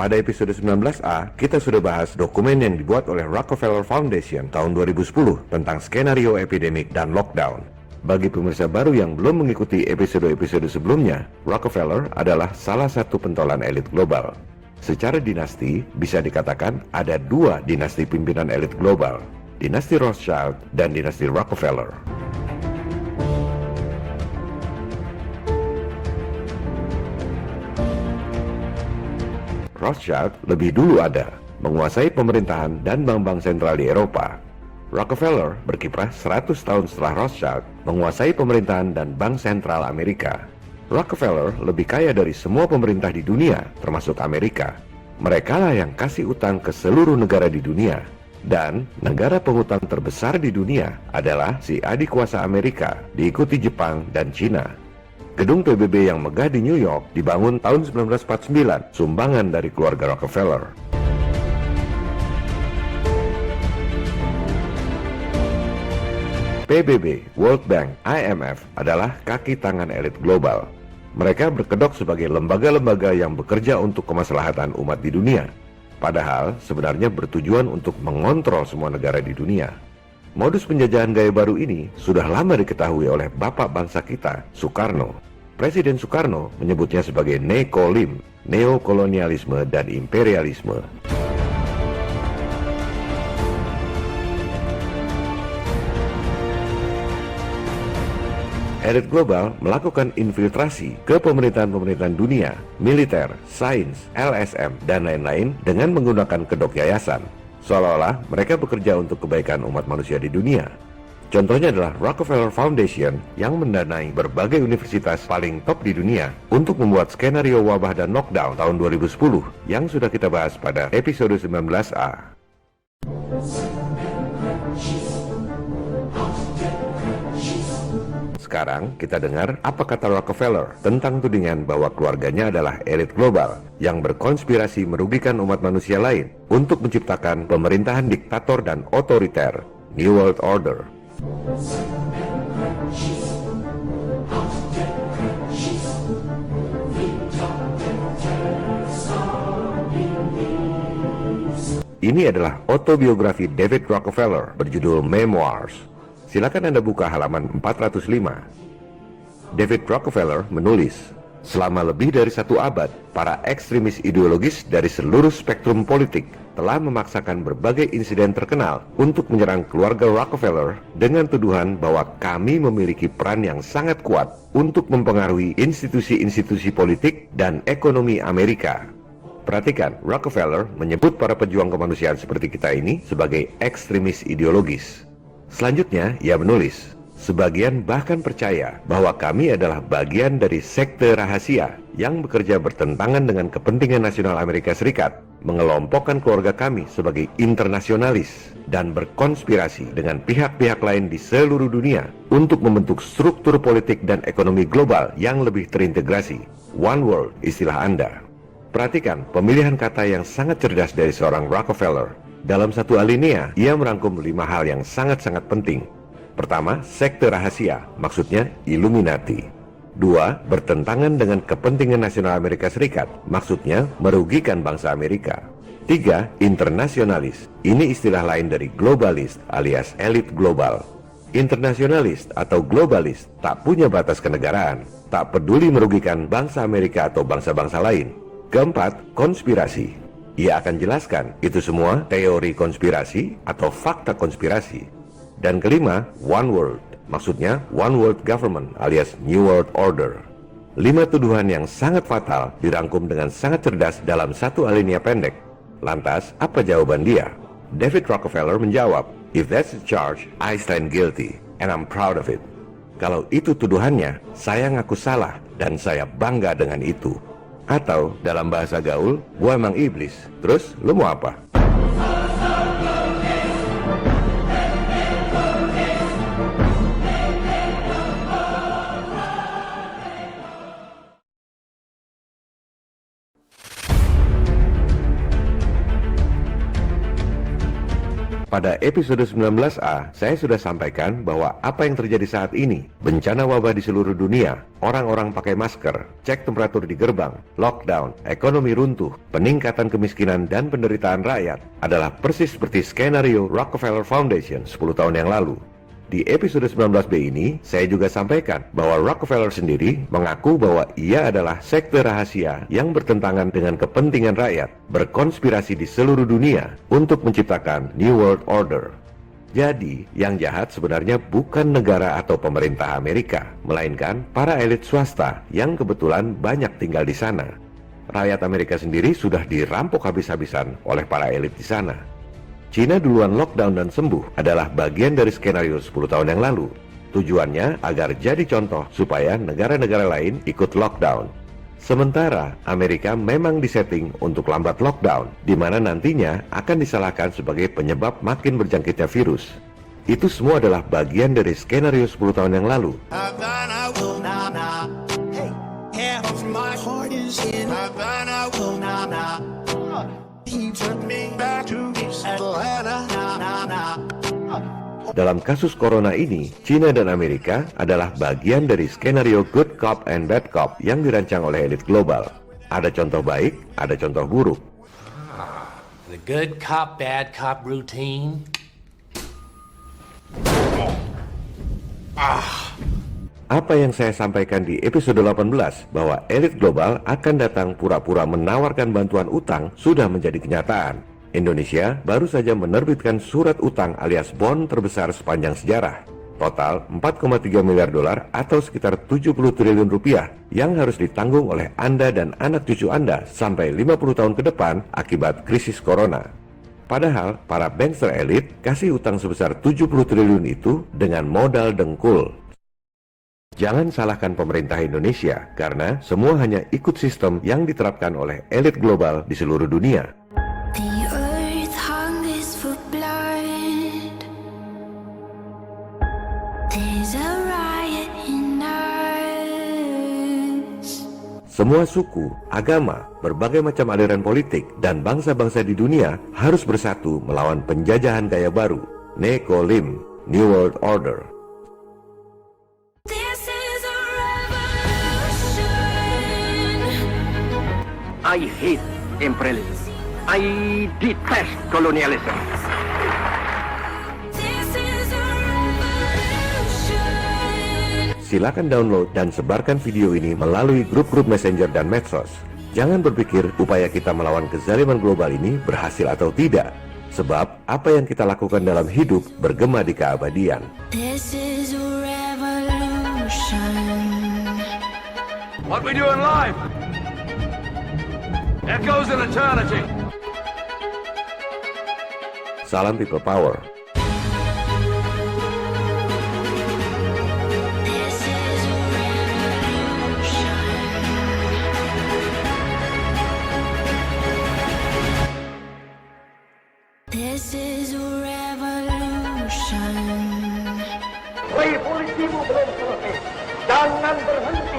Pada episode 19A, kita sudah bahas dokumen yang dibuat oleh Rockefeller Foundation tahun 2010 tentang skenario epidemik dan lockdown. Bagi pemirsa baru yang belum mengikuti episode-episode sebelumnya, Rockefeller adalah salah satu pentolan elit global. Secara dinasti, bisa dikatakan ada dua dinasti pimpinan elit global, dinasti Rothschild dan dinasti Rockefeller. Rothschild lebih dulu ada, menguasai pemerintahan dan bank-bank sentral di Eropa. Rockefeller berkiprah 100 tahun setelah Rothschild, menguasai pemerintahan dan bank sentral Amerika. Rockefeller lebih kaya dari semua pemerintah di dunia, termasuk Amerika. Mereka lah yang kasih utang ke seluruh negara di dunia. Dan negara pengutang terbesar di dunia adalah si adik kuasa Amerika, diikuti Jepang dan Cina. Gedung PBB yang megah di New York dibangun tahun 1949, sumbangan dari keluarga Rockefeller. PBB, World Bank, IMF adalah kaki tangan elit global. Mereka berkedok sebagai lembaga-lembaga yang bekerja untuk kemaslahatan umat di dunia. Padahal sebenarnya bertujuan untuk mengontrol semua negara di dunia. Modus penjajahan gaya baru ini sudah lama diketahui oleh bapak bangsa kita, Soekarno. Presiden Soekarno menyebutnya sebagai nekolim, neokolonialisme dan imperialisme. Elit global melakukan infiltrasi ke pemerintahan-pemerintahan dunia, militer, sains, LSM, dan lain-lain dengan menggunakan kedok yayasan. Seolah-olah mereka bekerja untuk kebaikan umat manusia di dunia. Contohnya adalah Rockefeller Foundation yang mendanai berbagai universitas paling top di dunia untuk membuat skenario wabah dan lockdown tahun 2010 yang sudah kita bahas pada episode 19A. Sekarang kita dengar apa kata Rockefeller tentang tudingan bahwa keluarganya adalah elit global yang berkonspirasi merugikan umat manusia lain untuk menciptakan pemerintahan diktator dan otoriter, New World Order. Ini adalah autobiografi David Rockefeller berjudul Memoirs. Silakan Anda buka halaman 405. David Rockefeller menulis, selama lebih dari 1 abad, para ekstremis ideologis dari seluruh spektrum politik telah memaksakan berbagai insiden terkenal untuk menyerang keluarga Rockefeller dengan tuduhan bahwa kami memiliki peran yang sangat kuat untuk mempengaruhi institusi-institusi politik dan ekonomi Amerika. Perhatikan, Rockefeller menyebut para pejuang kemanusiaan seperti kita ini sebagai ekstremis ideologis. Selanjutnya, ia menulis, sebagian bahkan percaya bahwa kami adalah bagian dari sekte rahasia yang bekerja bertentangan dengan kepentingan nasional Amerika Serikat, mengelompokkan keluarga kami sebagai internasionalis, dan berkonspirasi dengan pihak-pihak lain di seluruh dunia untuk membentuk struktur politik dan ekonomi global yang lebih terintegrasi. One World, istilah Anda. Perhatikan pemilihan kata yang sangat cerdas dari seorang Rockefeller. Dalam satu alinea, ia merangkum 5 hal yang sangat-sangat penting. Pertama, sekte rahasia, maksudnya Illuminati. 2, bertentangan dengan kepentingan nasional Amerika Serikat, maksudnya merugikan bangsa Amerika. 3, internasionalis. Ini istilah lain dari globalis alias elit global. Internasionalis atau globalis tak punya batas kenegaraan, tak peduli merugikan bangsa Amerika atau bangsa-bangsa lain. Keempat, konspirasi. Ia akan jelaskan itu semua teori konspirasi atau fakta konspirasi. Dan kelima, One World, maksudnya One World Government alias New World Order. 5 tuduhan yang sangat fatal dirangkum dengan sangat cerdas dalam satu alinea pendek. Lantas, apa jawaban dia? David Rockefeller menjawab, "If that's the charge, I stand guilty, and I'm proud of it." Kalau itu tuduhannya, saya ngaku salah dan saya bangga dengan itu. Atau dalam bahasa gaul, gua emang iblis, terus lu mau apa? Pada episode 19A, saya sudah sampaikan bahwa apa yang terjadi saat ini, bencana wabah di seluruh dunia, orang-orang pakai masker, cek temperatur di gerbang, lockdown, ekonomi runtuh, peningkatan kemiskinan dan penderitaan rakyat, adalah persis seperti skenario Rockefeller Foundation 10 tahun yang lalu. Di episode 19B ini, saya juga sampaikan bahwa Rockefeller sendiri mengaku bahwa ia adalah sekte rahasia yang bertentangan dengan kepentingan rakyat, berkonspirasi di seluruh dunia untuk menciptakan New World Order. Jadi, yang jahat sebenarnya bukan negara atau pemerintah Amerika, melainkan para elit swasta yang kebetulan banyak tinggal di sana. Rakyat Amerika sendiri sudah dirampok habis-habisan oleh para elit di sana. Cina duluan lockdown dan sembuh adalah bagian dari skenario 10 tahun yang lalu. Tujuannya agar jadi contoh supaya negara-negara lain ikut lockdown. Sementara Amerika memang disetting untuk lambat lockdown, di mana nantinya akan disalahkan sebagai penyebab makin berjangkitnya virus. Itu semua adalah bagian dari skenario 10 tahun yang lalu. Dalam kasus corona ini, Cina dan Amerika adalah bagian dari skenario good cop and bad cop yang dirancang oleh elit global. Ada contoh baik, ada contoh buruk. The good cop, bad cop routine. Apa yang saya sampaikan di episode 18 bahwa elit global akan datang pura-pura menawarkan bantuan utang sudah menjadi kenyataan. Indonesia baru saja menerbitkan surat utang alias bond terbesar sepanjang sejarah. Total 4,3 miliar dolar atau sekitar 70 triliun rupiah yang harus ditanggung oleh Anda dan anak cucu Anda sampai 50 tahun ke depan akibat krisis corona. Padahal para bankster elit kasih utang sebesar 70 triliun itu dengan modal dengkul. Jangan salahkan pemerintah Indonesia karena semua hanya ikut sistem yang diterapkan oleh elit global di seluruh dunia. Semua suku, agama, berbagai macam aliran politik, dan bangsa-bangsa di dunia harus bersatu melawan penjajahan gaya baru, Nekolim, New World Order. I hate imperialism. I detest colonialism. Silakan download dan sebarkan video ini melalui grup-grup messenger dan medsos. Jangan berpikir upaya kita melawan kezaliman global ini berhasil atau tidak. Sebab apa yang kita lakukan dalam hidup bergema di keabadian. This is a revolution. What we do in life echoes in eternity. Salam People Power. This is a revolution. Revolusimu belum selesai. Jangan berhenti.